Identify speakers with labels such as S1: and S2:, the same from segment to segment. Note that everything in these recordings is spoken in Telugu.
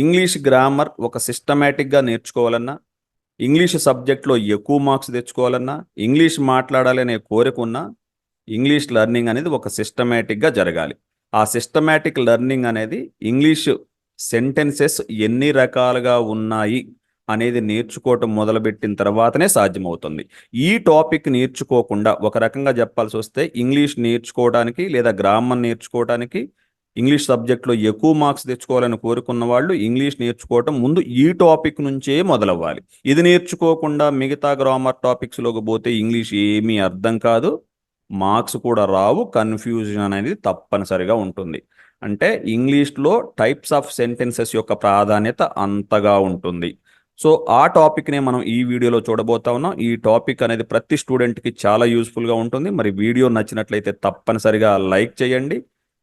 S1: ఇంగ్లీష్ గ్రామర్ ఒక సిస్టమేటిక్గా నేర్చుకోవాలన్నా, ఇంగ్లీష్ సబ్జెక్ట్లో ఎక్కువ మార్క్స్ తెచ్చుకోవాలన్నా, ఇంగ్లీష్ మాట్లాడాలనే కోరిక ఉన్నా, ఇంగ్లీష్ లెర్నింగ్ అనేది ఒక సిస్టమేటిక్గా జరగాలి. ఆ సిస్టమేటిక్ లెర్నింగ్ అనేది ఇంగ్లీష్ సెంటెన్సెస్ ఎన్ని రకాలుగా ఉన్నాయి అనేది నేర్చుకోవటం మొదలుపెట్టిన తర్వాతనే సాధ్యమవుతుంది. ఈ టాపిక్ నేర్చుకోకుండా ఒక రకంగా చెప్పాల్సి వస్తే ఇంగ్లీష్ నేర్చుకోవడానికి లేదా గ్రామర్ నేర్చుకోవడానికి, ఇంగ్లీష్ సబ్జెక్ట్లో ఎక్కువ మార్క్స్ తెచ్చుకోవాలని కోరుకున్న వాళ్ళు ఇంగ్లీష్ నేర్చుకోవటం ముందు ఈ టాపిక్ నుంచే మొదలవ్వాలి. ఇది నేర్చుకోకుండా మిగతా గ్రామర్ టాపిక్స్లోకి పోతే ఇంగ్లీష్ ఏమీ అర్థం కాదు, మార్క్స్ కూడా రావు, కన్ఫ్యూజన్ అనేది తప్పనిసరిగా ఉంటుంది. అంటే ఇంగ్లీష్లో టైప్స్ ఆఫ్ సెంటెన్సెస్ యొక్క ప్రాధాన్యత అంతగా ఉంటుంది. సో ఆ టాపిక్నే మనం ఈ వీడియోలో చూడబోతా ఉన్నాం. ఈ టాపిక్ అనేది ప్రతి స్టూడెంట్కి చాలా యూస్ఫుల్గా ఉంటుంది. మరి వీడియో నచ్చినట్లయితే తప్పనిసరిగా లైక్ చేయండి.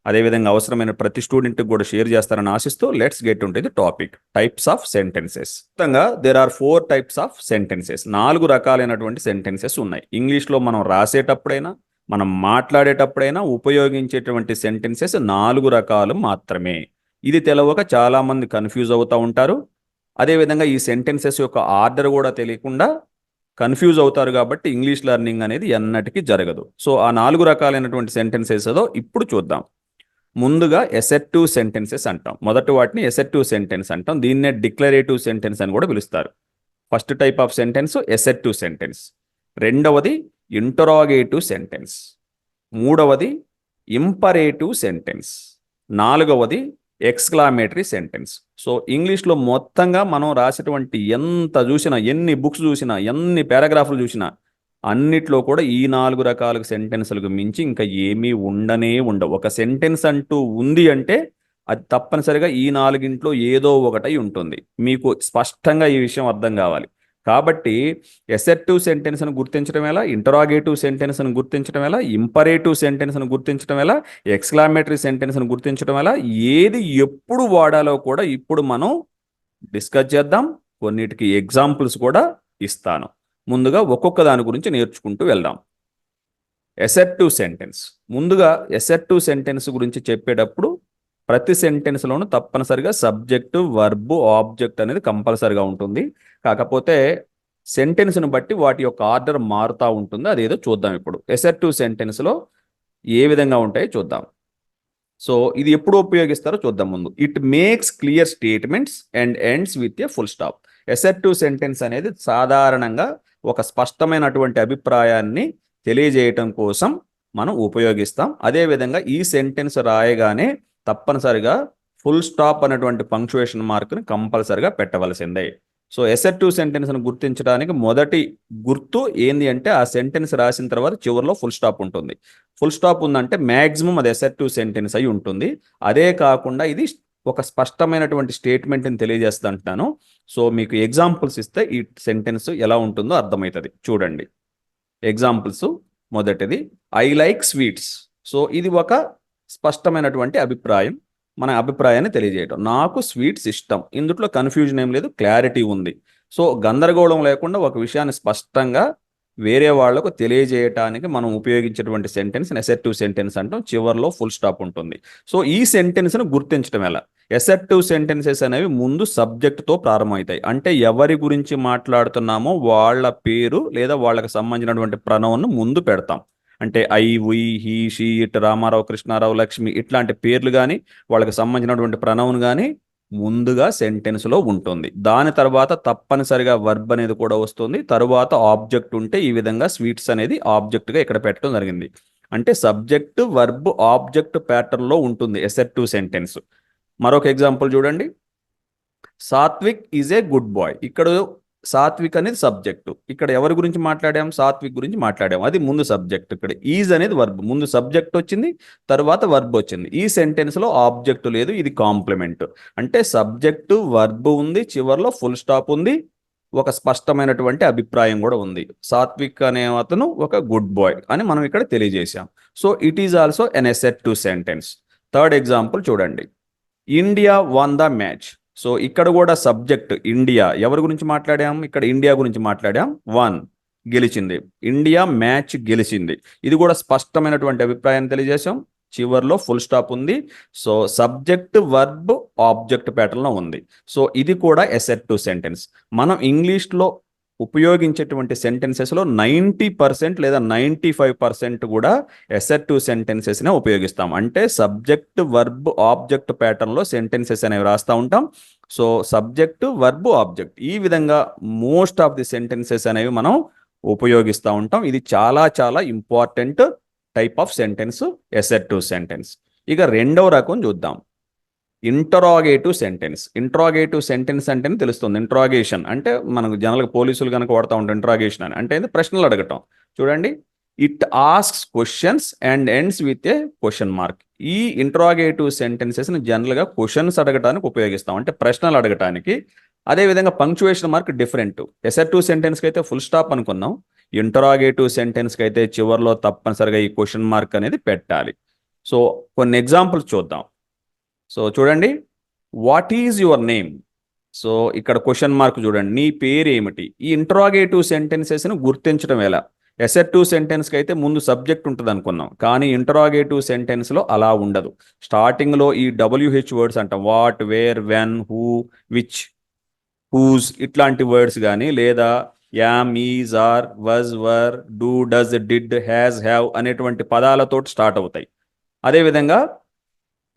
S1: అదేవిధంగా అవసరమైన ప్రతి స్టూడెంట్కి కూడా షేర్ చేస్తారని ఆశిస్తూ లెట్స్ గెట్ ఉంటుంది టాపిక్ టైప్స్ ఆఫ్ సెంటెన్సెస్. మొత్తంగా there are 4 types of sentences. 4 రకాలైనటువంటి సెంటెన్సెస్ ఉన్నాయి. ఇంగ్లీష్లో మనం రాసేటప్పుడైనా, మనం మాట్లాడేటప్పుడైనా ఉపయోగించేటువంటి సెంటెన్సెస్ 4 రకాలు మాత్రమే. ఇది తెలవక చాలామంది కన్ఫ్యూజ్ అవుతూ ఉంటారు. అదేవిధంగా ఈ సెంటెన్సెస్ యొక్క ఆర్డర్ కూడా తెలియకుండా కన్ఫ్యూజ్ అవుతారు. కాబట్టి ఇంగ్లీష్ లెర్నింగ్ అనేది ఎన్నటికీ జరగదు. సో ఆ 4 రకాలైనటువంటి సెంటెన్సెస్ ఏదో ఇప్పుడు చూద్దాం. ముందుగా ఎసెర్టివ్ సెంటెన్సెస్ అంటాం. మొదటి వాటిని ఎసెర్టివ్ సెంటెన్స్ అంటాం. దీన్నే డిక్లరేటివ్ సెంటెన్స్ అని కూడా పిలుస్తారు. First type of sentence assertive sentence. రెండవది ఇంటరాగేటివ్ సెంటెన్స్. మూడవది ఇంపరేటివ్ సెంటెన్స్. నాలుగవది ఎక్స్క్లామేటరీ సెంటెన్స్. సో ఇంగ్లీష్లో మొత్తంగా మనం రాసేటువంటి ఎంత చూసినా, ఎన్ని బుక్స్ చూసినా, ఎన్ని పారాగ్రాఫ్లు చూసినా అన్నిట్లో కూడా ఈ 4 రకాల సెంటెన్స్లకు మించి ఇంకా ఏమీ ఉండవు. ఒక సెంటెన్స్ అంటూ ఉంది అంటే అది తప్పనిసరిగా ఈ 4గింట్లో ఏదో ఒకటై ఉంటుంది. మీకు స్పష్టంగా ఈ విషయం అర్థం కావాలి. కాబట్టి ఎసెర్టివ్ సెంటెన్స్ను గుర్తించడం ఎలా, ఇంటరాగేటివ్ సెంటెన్స్ను గుర్తించడం ఎలా, ఇంపరేటివ్ సెంటెన్స్ను గుర్తించడం ఎలా, ఎక్స్క్లామేటరీ సెంటెన్స్ను గుర్తించడం ఎలా, ఏది ఎప్పుడు వాడాలో కూడా ఇప్పుడు మనం డిస్కస్ చేద్దాం. కొన్నిటికి ఎగ్జాంపుల్స్ కూడా ఇస్తాను. ముందుగా ఒక్కొక్క దాని గురించి నేర్చుకుంటూ వెళ్దాం. ఎసెర్టివ్ సెంటెన్స్. ముందుగా ఎసెర్టివ్ సెంటెన్స్ గురించి చెప్పేటప్పుడు ప్రతి సెంటెన్స్లోనూ తప్పనిసరిగా సబ్జెక్టు, వర్బు, ఆబ్జెక్ట్ అనేది కంపల్సరిగా ఉంటుంది. కాకపోతే సెంటెన్స్ను బట్టి వాటి యొక్క ఆర్డర్ మారుతూ ఉంటుంది. అదేదో చూద్దాం ఇప్పుడు. ఎసెర్టివ్ సెంటెన్స్లో ఏ విధంగా ఉంటాయో చూద్దాం. సో ఇది ఎప్పుడు ఉపయోగిస్తారో చూద్దాం ముందు. It makes clear statements and ends with a full stop. Assertive sentence అనేది సాధారణంగా ఒక స్పష్టమైనటువంటి అభిప్రాయాన్ని తెలియజేయటం కోసం మనం ఉపయోగిస్తాం. అదేవిధంగా ఈ సెంటెన్స్ రాయగానే తప్పనిసరిగా ఫుల్ స్టాప్ అనేటువంటి పంక్చుయేషన్ మార్క్ని కంపల్సరిగా పెట్టవలసిందే. సో ఎసెర్టివ్ సెంటెన్స్ను గుర్తించడానికి మొదటి గుర్తు ఏంది అంటే ఆ సెంటెన్స్ రాసిన తర్వాత చివరిలో ఫుల్ స్టాప్ ఉంటుంది. ఫుల్ స్టాప్ ఉందంటే మ్యాక్సిమం అది ఎసెర్టివ్ సెంటెన్స్ అయి ఉంటుంది. అదే కాకుండా ఇది ఒక స్పష్టమైనటువంటి స్టేట్మెంట్ని తెలియజేస్తా అంటున్నాను. సో మీకు ఎగ్జాంపుల్స్ ఇస్తే ఈ సెంటెన్స్ ఎలా ఉంటుందో అర్థమవుతుంది. చూడండి ఎగ్జాంపుల్స్. మొదటిది ఐ లైక్ స్వీట్స్. సో ఇది ఒక స్పష్టమైనటువంటి అభిప్రాయం, మన అభిప్రాయాన్ని తెలియజేయటం. నాకు స్వీట్స్ ఇష్టం. ఇందులో కన్ఫ్యూజన్ ఏం లేదు, క్లారిటీ ఉంది. సో గందరగోళం లేకుండా ఒక విషయాన్ని స్పష్టంగా వేరే వాళ్లకు తెలియజేయటానికి మనం ఉపయోగించేటువంటి సెంటెన్స్ ఎసెర్టివ్ సెంటెన్స్ అంటాం. చివరిలో ఫుల్ స్టాప్ ఉంటుంది. సో ఈ సెంటెన్స్ను గుర్తించడం ఎలా? ఎసెర్టివ్ సెంటెన్సెస్ అనేవి ముందు సబ్జెక్ట్తో ప్రారంభమవుతాయి. అంటే ఎవరి గురించి మాట్లాడుతున్నామో వాళ్ళ పేరు లేదా వాళ్ళకి సంబంధించినటువంటి ప్రొనౌన్ ముందు పెడతాం. అంటే I, we, he, she, it, Ramarao, Krishnarao, Lakshmi ఇట్లాంటి పేర్లు కానీ వాళ్ళకి సంబంధించినటువంటి ప్రొనౌన్ కానీ ముందుగా సెంటెన్స్లో ఉంటుంది. దాని తర్వాత తప్పనిసరిగా వర్బ్ అనేది కూడా వస్తుంది. తరువాత ఆబ్జెక్ట్ ఉంటే ఈ విధంగా స్వీట్స్ అనేది ఆబ్జెక్ట్గా ఇక్కడ పెట్టడం జరిగింది. అంటే సబ్జెక్ట్, వర్బ్, ఆబ్జెక్ట్ ప్యాటర్న్లో ఉంటుంది ఎసెర్టివ్ సెంటెన్స్. మరొక ఎగ్జాంపుల్ చూడండి. Satvik is a good boy. ఇక్కడ సాత్విక్ అనేది సబ్జెక్టు. ఇక్కడ ఎవరి గురించి మాట్లాడాం? సాత్విక్ గురించి మాట్లాడాం. అది ముందు సబ్జెక్ట్. ఇక్కడ ఈజ్ అనేది వర్బ్. ముందు సబ్జెక్ట్ వచ్చింది, తర్వాత వర్బ్ వచ్చింది. ఈ సెంటెన్స్లో ఆబ్జెక్ట్ లేదు, ఇది కాంప్లిమెంట్. అంటే సబ్జెక్టు, వర్బ్ ఉంది, చివరిలో ఫుల్ స్టాప్ ఉంది, ఒక స్పష్టమైనటువంటి అభిప్రాయం కూడా ఉంది. సాత్విక్ అనే అతను ఒక గుడ్ బాయ్ అని మనం ఇక్కడ తెలియజేశాం. So it is also an assertive sentence. Third example చూడండి. India won the match. So ఇక్కడ కూడా సబ్జెక్ట్ ఇండియా. ఎవరి గురించి మాట్లాడాం? ఇక్కడ ఇండియా గురించి మాట్లాడాం. వన్ గెలిచింది, ఇండియా మ్యాచ్ గెలిచింది. ఇది కూడా స్పష్టమైనటువంటి అభిప్రాయాన్ని తెలియజేశాం. చివర్లో ఫుల్ స్టాప్ ఉంది. సో సబ్జెక్ట్ వర్బ్ ఆబ్జెక్ట్ ప్యాటర్న్లో ఉంది. సో ఇది కూడా అసర్టివ్ సెంటెన్స్. మనం ఇంగ్లీష్లో ఉపయోగించేటువంటి సెంటెన్సెస్లో 90% లేదా 95% కూడా అసర్టివ్ సెంటెన్సెస్నే ఉపయోగిస్తాం. అంటే సబ్జెక్ట్ వర్బ్ ఆబ్జెక్ట్ ప్యాటర్న్లో సెంటెన్సెస్ అనేవి రాస్తూ ఉంటాం. సో సబ్జెక్ట్ వర్బ్ ఆబ్జెక్ట్ ఈ విధంగా మోస్ట్ ఆఫ్ ది సెంటెన్సెస్ అనేవి మనం ఉపయోగిస్తూ ఉంటాం. ఇది చాలా చాలా important type of sentence assertive sentence. ఇక రెండవ రకం చూద్దాం, ఇంటరాగేటివ్ సెంటెన్స్. ఇంటరాగేటివ్ సెంటెన్స్ అంటేనే తెలుస్తుంది. ఇంట్రాగేషన్ అంటే మనకు జనరల్గా పోలీసులు కనుక వాడుతూ ఉంటాం ఇంట్రాగేషన్ అని, అంటే ప్రశ్నలు అడగటం. చూడండి, it asks questions and ends with A question mark. ఈ ఇంట్రాగేటివ్ సెంటెన్సెస్ని జనరల్గా క్వశ్చన్స్ అడగటానికి ఉపయోగిస్తాం, అంటే ప్రశ్నలు అడగటానికి. అదేవిధంగా పంక్చువేషన్ మార్క్ డిఫరెంట్. అసర్టివ్ సెంటెన్స్కి అయితే ఫుల్ స్టాప్ అనుకున్నాం, ఇంటరాగేటివ్ సెంటెన్స్కి అయితే చివరిలో తప్పనిసరిగా ఈ క్వశ్చన్ మార్క్ అనేది పెట్టాలి. సో కొన్ని ఎగ్జాంపుల్స్ చూద్దాం. సో చూడండి, what is your name. So ఇక్కడ క్వశ్చన్ మార్క్ చూడండి, నీ పేరు ఏమిటి. ఈ ఇంటరాగేటివ్ సెంటెన్సెస్ను గుర్తించడం ఎలా? అసర్టివ్ సెంటెన్స్కి అయితే ముందు సబ్జెక్ట్ ఉంటుంది అనుకున్నాం, కానీ ఇంటరాగేటివ్ సెంటెన్స్లో అలా ఉండదు. స్టార్టింగ్లో ఈ WH వర్డ్స్ అంటాం, what, where, when, who, which, whose ఇట్లాంటి వర్డ్స్ కానీ, లేదా am, is, are, was, were, do, does, did, has, have అనేటువంటి పదాలతో స్టార్ట్ అవుతాయి. అదేవిధంగా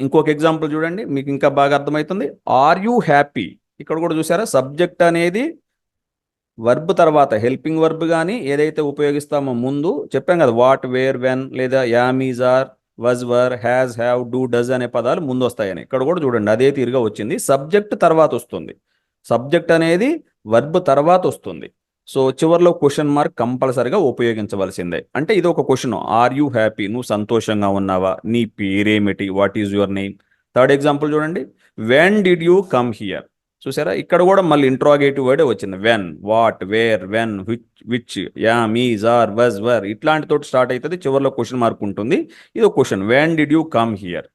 S1: ఇంకొక ఎగ్జాంపుల్ చూడండి, మీకు ఇంకా బాగా అర్థమవుతుంది. Are you happy. ఇక్కడ కూడా చూసారా, సబ్జెక్ట్ అనేది వర్బ్ తర్వాత హెల్పింగ్ వర్బ్ కానీ ఏదైతే ఉపయోగిస్తామో ముందు చెప్పాం కదా, వాట్, వేర్, వెన్, లేదా am, is, are, was, were, has, have, do, does అనే పదాలు ముందు వస్తాయని. ఇక్కడ కూడా చూడండి అదే తీరుగా వచ్చింది. సబ్జెక్ట్ తర్వాత వస్తుంది, సబ్జెక్ట్ అనేది వర్బ్ తర్వాత వస్తుంది. సో చివరిలో క్వశ్చన్ మార్క్ కంపల్సరిగా ఉపయోగించవలసిందే. అంటే ఇది ఒక క్వశ్చన్, ఆర్ యూ హ్యాపీ, నువ్వు సంతోషంగా ఉన్నావా, నీ పేరేమిటి, what is your name. Third example చూడండి, when did you come here. చూసారా, ఇక్కడ కూడా మళ్ళీ ఇంట్రాగేటివ్ వర్డే వచ్చింది. When, what, where, when, which, am, is, are, was, were ఇట్లాంటితో స్టార్ట్ అవుతుంది, చివరిలో క్వశ్చన్ మార్క్ ఉంటుంది. ఇది ఒక question, when did you come here.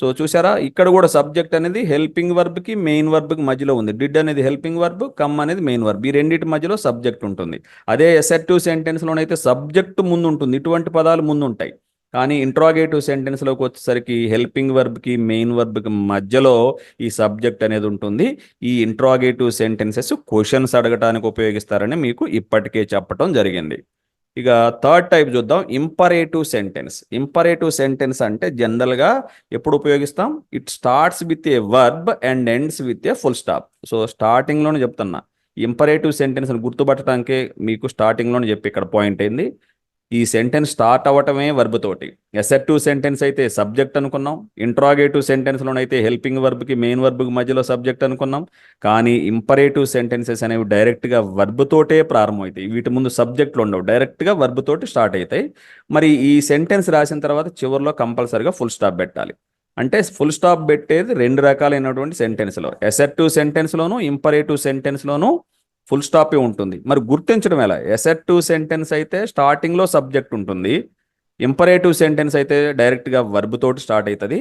S1: So చూసారా, ఇక్కడ కూడా సబ్జెక్ట్ అనేది హెల్పింగ్ వర్బ్కి మెయిన్ వర్బ్కి మధ్యలో ఉంది. డిడ్ అనేది హెల్పింగ్ వర్బ్, కమ్ అనేది మెయిన్ వర్బ్, ఈ రెండింటి మధ్యలో సబ్జెక్ట్ ఉంటుంది. అదే అసర్టివ్ సెంటెన్స్లోనైతే సబ్జెక్ట్ ముందు ఉంటుంది, ఇటువంటి పదాలు ముందు ఉంటాయి. కానీ ఇంట్రాగేటివ్ సెంటెన్స్లోకి వచ్చేసరికి హెల్పింగ్ వర్బ్కి మెయిన్ వర్బ్కి మధ్యలో ఈ సబ్జెక్ట్ అనేది ఉంటుంది. ఈ ఇంట్రాగేటివ్ సెంటెన్సెస్ క్వశ్చన్స్ అడగటానికి ఉపయోగిస్తారని మీకు ఇప్పటికే చెప్పడం జరిగింది. ఇక థర్డ్ టైప్ చూద్దాం, ఇంపరేటివ్ సెంటెన్స్. ఇంపరేటివ్ సెంటెన్స్ అంటే జనరల్గా ఎప్పుడు ఉపయోగిస్తాం, it starts with a verb and ends with a full stop. So స్టార్టింగ్లోనే చెప్తున్నా, ఇంపరేటివ్ సెంటెన్స్ని గుర్తుపట్టడానికే మీకు స్టార్టింగ్లోనే చెప్పి ఇక్కడ పాయింట్ అయింది. ఈ సెంటెన్స్ స్టార్ట్ అవ్వటమే వర్బ్ తోటి. అసర్టివ్ సెంటెన్స్ అయితే సబ్జెక్ట్ అనుకున్నాం, ఇంట్రాగేటివ్ సెంటెన్స్లోనైతే హెల్పింగ్ వర్బ్కి మెయిన్ వర్బ్కి మధ్యలో సబ్జెక్ట్ అనుకున్నాం. కానీ ఇంపరేటివ్ సెంటెన్సెస్ అనేవి డైరెక్ట్గా వర్బ్ తోటే ప్రారంభమవుతాయి, వీటి ముందు సబ్జెక్టులు ఉండవు, డైరెక్ట్గా వర్బ్ తోటి స్టార్ట్ అవుతాయి. మరి ఈ సెంటెన్స్ రాసిన తర్వాత చివరిలో కంపల్సరిగా ఫుల్ స్టాప్ పెట్టాలి. అంటే ఫుల్ స్టాప్ పెట్టేది రెండు రకాలైనటువంటి సెంటెన్స్లో, అసర్టివ్ సెంటెన్స్లోను ఇంపరేటివ్ సెంటెన్స్లోను ఫుల్ స్టాపే ఉంటుంది. మరి గుర్తించడం ఎలా? అసర్టివ్ సెంటెన్స్ అయితే స్టార్టింగ్లో సబ్జెక్ట్ ఉంటుంది, ఇంపరేటివ్ సెంటెన్స్ అయితే డైరెక్ట్గా వర్బ్ తోటి స్టార్ట్ అవుతుంది.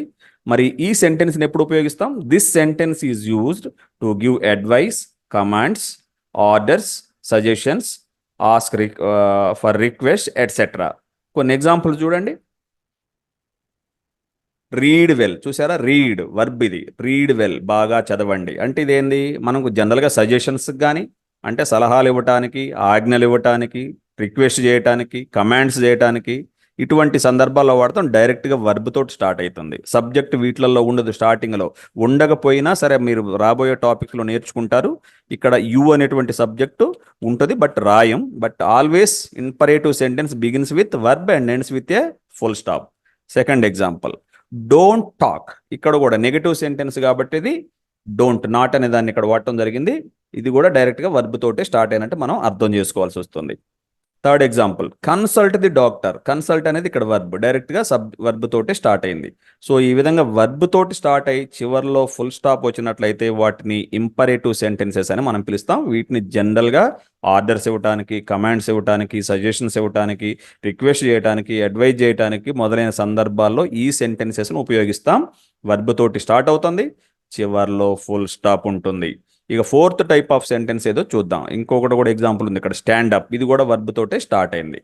S1: మరి ఈ సెంటెన్స్ని ఎప్పుడు ఉపయోగిస్తాం? This sentence is used to give advice, commands, orders, suggestions, ask for request etcetera. కొన్ని ఎగ్జాంపుల్స్ చూడండి. Read well. చూసారా, రీడ్ వర్బ్, ఇది రీడ్ వెల్ బాగా చదవండి అంటే ఇదేంది, మనకు జనరల్గా సజెషన్స్ కానీ అంటే సలహాలు ఇవ్వటానికి, ఆజ్ఞలు ఇవ్వటానికి, రిక్వెస్ట్ చేయటానికి, కమాండ్స్ చేయటానికి ఇటువంటి సందర్భాల్లో వాడతాం. డైరెక్ట్గా వర్బ్ తోటి స్టార్ట్ అవుతుంది, సబ్జెక్ట్ వీటిలలో ఉండదు. స్టార్టింగ్లో ఉండకపోయినా సరే మీరు రాబోయే టాపిక్లో నేర్చుకుంటారు, ఇక్కడ యు అనేటువంటి సబ్జెక్టు ఉంటుంది బట్ రాయం. But always imperative sentence begins with verb and ends with a full stop. Second example, don't talk. ఇక్కడ కూడా నెగటివ్ సెంటెన్స్ కాబట్టి ఇది డోంట్, నాట్ అనే దాన్ని ఇక్కడ వాడటం జరిగింది. ఇది కూడా డైరెక్ట్గా వర్బ్ తోటే స్టార్ట్ అయినట్టు మనం అర్థం చేసుకోవాల్సి వస్తుంది. Third example, consult the doctor. Consult అనేది ఇక్కడ వర్బ్, డైరెక్ట్గా వర్బ్ తోటి స్టార్ట్ అయింది. సో ఈ విధంగా వర్బ్ తోటి స్టార్ట్ అయ్యి చివరిలో ఫుల్ స్టాప్ వచ్చినట్లయితే వాటిని ఇంపరేటివ్ సెంటెన్సెస్ అని మనం పిలుస్తాం. వీటిని జనరల్గా ఆర్డర్స్ ఇవ్వడానికి, కమాండ్స్ ఇవ్వడానికి, సజెషన్స్ ఇవ్వడానికి, రిక్వెస్ట్ చేయడానికి, అడ్వైజ్ చేయడానికి మొదలైన సందర్భాల్లో ఈ సెంటెన్సెస్ను ఉపయోగిస్తాం. వర్బ్ తోటి స్టార్ట్ అవుతుంది, చివరిలో ఫుల్ స్టాప్ ఉంటుంది. ఇక ఫోర్త్ టైప్ ఆఫ్ సెంటెన్స్ ఏదో చూద్దాం. ఇంకొకటి కూడా ఎగ్జాంపుల్ ఉంది ఇక్కడ, స్టాండ్ అప్. ఇది కూడా వర్బ్ తోటే స్టార్ట్ అయింది.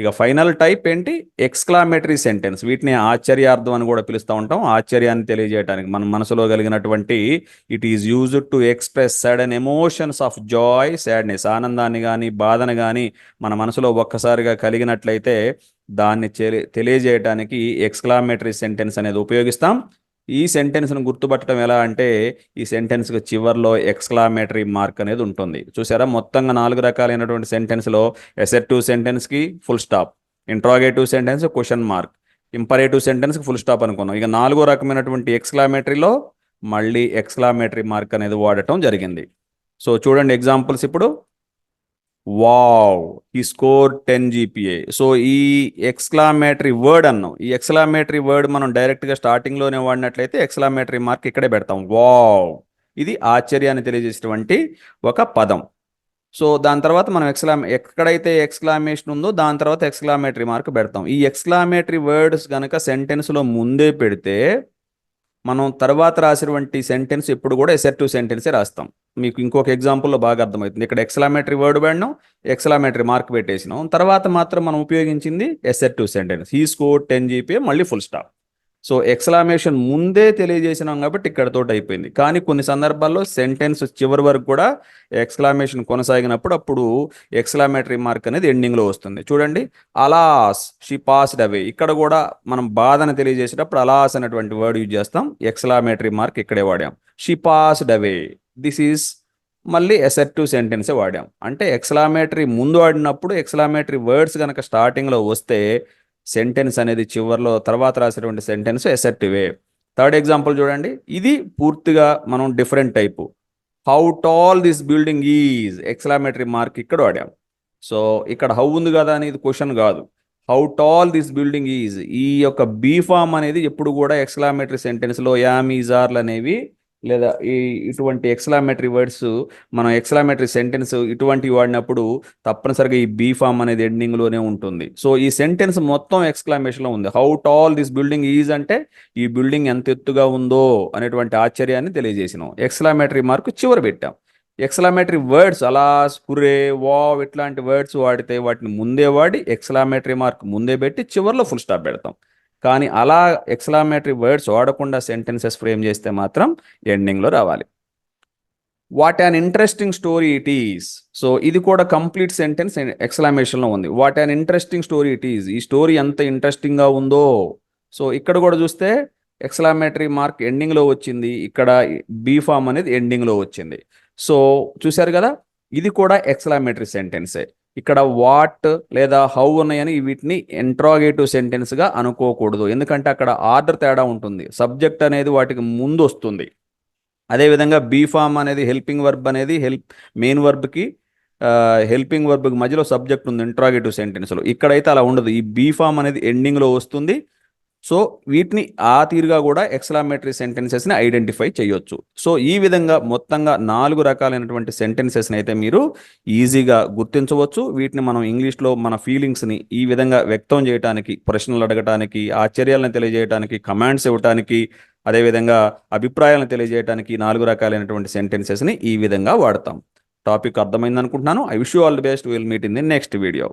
S1: ఇక ఫైనల్ టైప్ ఏంటి? Exclamatory sentence. వీటిని ఆశ్చర్యార్థం అని కూడా పిలుస్తూ ఉంటాం. ఆశ్చర్యాన్ని తెలియజేయడానికి మన మనసులో కలిగినటువంటి it is used to express sudden emotions of Joy, sadness. ఆనందాన్ని కానీ బాధను కానీ మన మనసులో ఒక్కసారిగా కలిగినట్లయితే దాన్ని తెలియజేయడానికి ఎక్స్క్లామేటరీ సెంటెన్స్ అనేది ఉపయోగిస్తాం. ఈ సెంటెన్స్ను గుర్తుపట్టడం ఎలా అంటే ఈ సెంటెన్స్కి చివర్లో ఎక్స్క్లామేటరీ మార్క్ అనేది ఉంటుంది. చూసారా, మొత్తంగా 4 రకాలైనటువంటి సెంటెన్స్లో ఎసెర్టివ్ సెంటెన్స్కి full stop, interrogative sentence question mark, imperative సెంటెన్స్కి ఫుల్ స్టాప్ అనుకున్నాం. ఇక 4వ రకమైనటువంటి ఎక్స్క్లామేటరీలో మళ్ళీ ఎక్స్క్లామేటరీ మార్క్ అనేది వాడటం జరిగింది. సో చూడండి ఎగ్జాంపుల్స్ ఇప్పుడు. వావ్, ఈ స్కోర్ 10 GPA. సో ఈ ఎక్స్క్లామేటరీ వర్డ్ అన్నాం. ఈ ఎక్స్క్లామేటరీ వర్డ్ మనం డైరెక్ట్గా స్టార్టింగ్లోనే వాడినట్లయితే ఎక్స్క్లామేటరీ మార్క్ ఇక్కడే పెడతాం. వావ్, ఇది ఆశ్చర్యాన్ని తెలియజేసేటువంటి ఒక పదం. సో దాని తర్వాత మనం ఎక్కడైతే ఎక్స్క్లామేషన్ ఉందో దాని తర్వాత ఎక్స్క్లామేటరీ మార్క్ పెడతాం. ఈ ఎక్స్క్లామేటరీ వర్డ్స్ కనుక సెంటెన్స్లో ముందే పెడితే మనం తర్వాత రాసినటువంటి సెంటెన్స్ ఎప్పుడు కూడా ఎసెర్టివ్ సెంటెన్సే రాస్తాం. మీకు ఇంకొక ఎగ్జాంపుల్లో బాగా అర్థమవుతుంది. ఇక్కడ ఎక్స్క్లామేటరీ వర్డ్ వాడినాం, ఎక్స్క్లామేటరీ మార్క్ పెట్టేసినాం, తర్వాత మాత్రం మనం ఉపయోగించింది ఎసెర్టివ్ సెంటెన్స్. హీ స్కోర్ 10 GPA, మళ్ళీ ఫుల్ స్టాప్. సో ఎక్స్క్లామేషన్ ముందే తెలియజేసినాం కాబట్టి ఇక్కడతోటి అయిపోయింది. కానీ కొన్ని సందర్భాల్లో సెంటెన్స్ చివరి వరకు కూడా ఎక్స్క్లామేషన్ కొనసాగినప్పుడు అప్పుడు ఎక్స్క్లామేటరీ మార్క్ అనేది ఎండింగ్లో వస్తుంది. చూడండి, అలాస్ షీ పాస్డ్ అవే. ఇక్కడ కూడా మనం బాధను తెలియజేసేటప్పుడు అలాస్ అనేటువంటి వర్డ్ యూజ్ చేస్తాం. ఎక్స్క్లామేటరీ మార్క్ ఇక్కడే వాడాం. She passed away, this is మళ్ళీ ఎసెర్టివ్ సెంటెన్సే వాడాం. అంటే ఎక్స్క్లామేటరీ ముందు వాడినప్పుడు ఎక్స్క్లామేటరీ వర్డ్స్ కనుక స్టార్టింగ్లో వస్తే సెంటెన్స్ అనేది చివరిలో తర్వాత రాసేటువంటి సెంటెన్స్ ఎసెర్టివే. థర్డ్ ఎగ్జాంపుల్ చూడండి, ఇది పూర్తిగా మనం different type. How tall this building is, exclamatory mark ఇక్కడ వాడాం. సో ఇక్కడ హౌ ఉంది కదా అనేది క్వశ్చన్ కాదు, how tall this building is. ఈ యొక్క బీ ఫామ్ అనేది ఎప్పుడు కూడా ఎక్స్క్లామేటరీ సెంటెన్స్లో యామ్, ఈజ్, ఆర్లు అనేవి లేదా ఇటువంటి ఎక్స్క్లామేటరీ వర్డ్స్ మనం ఎక్స్క్లామేటరీ సెంటెన్స్ ఇటువంటివి వాడినప్పుడు తప్పనిసరిగా ఈ బీ ఫామ్ అనేది ఎండింగ్లోనే ఉంటుంది. సో ఈ సెంటెన్స్ మొత్తం ఎక్స్క్లామేషన్లో ఉంది. How tall this building is అంటే ఈ బిల్డింగ్ ఎంత ఎత్తుగా ఉందో అనేటువంటి ఆశ్చర్యాన్ని తెలియజేసినాం. ఎక్స్క్లామేటరీ మార్క్ చివరి పెట్టాం. ఎక్స్క్లామేటరీ వర్డ్స్ అలా హుర్రే, వావ్ ఇట్లాంటి వర్డ్స్ వాడితే వాటిని ముందే వాడి ఎక్స్క్లామేటరీ మార్క్ ముందే పెట్టి చివరిలో ఫుల్ స్టాప్ పెడతాం. కానీ అలా ఎక్స్క్లామేటరీ వర్డ్స్ వాడకుండా సెంటెన్సెస్ ఫ్రేమ్ చేస్తే మాత్రం ఎండింగ్లో రావాలి. What an interesting story it is. So ఇది కూడా కంప్లీట్ సెంటెన్స్ ఎక్స్క్లామేషన్లో ఉంది. What an interesting story it is, ఈ స్టోరీ ఎంత ఇంట్రెస్టింగ్గా ఉందో. సో ఇక్కడ కూడా చూస్తే ఎక్స్క్లామేటరీ మార్క్ ఎండింగ్లో వచ్చింది, ఇక్కడ బీ ఫామ్ అనేది ఎండింగ్లో వచ్చింది. సో చూశారు కదా, ఇది కూడా ఎక్స్క్లామేటరీ సెంటెన్సే. ఇక్కడ వాట్ లేదా హౌ ఉన్నాయని వీటిని ఇంట్రాగేటివ్ సెంటెన్స్గా అనుకోకూడదు, ఎందుకంటే అక్కడ ఆర్డర్ తేడా ఉంటుంది. సబ్జెక్ట్ అనేది వాటికి ముందు వస్తుంది. అదేవిధంగా బీ ఫామ్ అనేది హెల్పింగ్ వర్బ్ అనేది మెయిన్ వర్బ్కి హెల్పింగ్ వర్బ్కి మధ్యలో సబ్జెక్ట్ ఉంది ఇంట్రాగేటివ్ సెంటెన్స్లో. ఇక్కడైతే అలా ఉండదు, ఈ బీ ఫామ్ అనేది ఎండింగ్లో వస్తుంది. సో వీటిని ఆ తీరుగా కూడా ఎక్స్క్లామేటరీ సెంటెన్సెస్ని ఐడెంటిఫై చేయొచ్చు. సో ఈ విధంగా మొత్తంగా 4 రకాలైనటువంటి సెంటెన్సెస్ని అయితే మీరు ఈజీగా గుర్తించవచ్చు. వీటిని మనం ఇంగ్లీష్లో మన ఫీలింగ్స్ని ఈ విధంగా వ్యక్తం చేయడానికి, ప్రశ్నలు అడగటానికి, ఆశ్చర్యాలను తెలియజేయడానికి, కమాండ్స్ ఇవ్వటానికి, అదేవిధంగా అభిప్రాయాలను తెలియజేయడానికి 4 రకాలైనటువంటి సెంటెన్సెస్ని ఈ విధంగా వాడతాం. టాపిక్ అర్థమైంది అనుకుంటున్నాను. I wish you all the best. Will meet in the next video.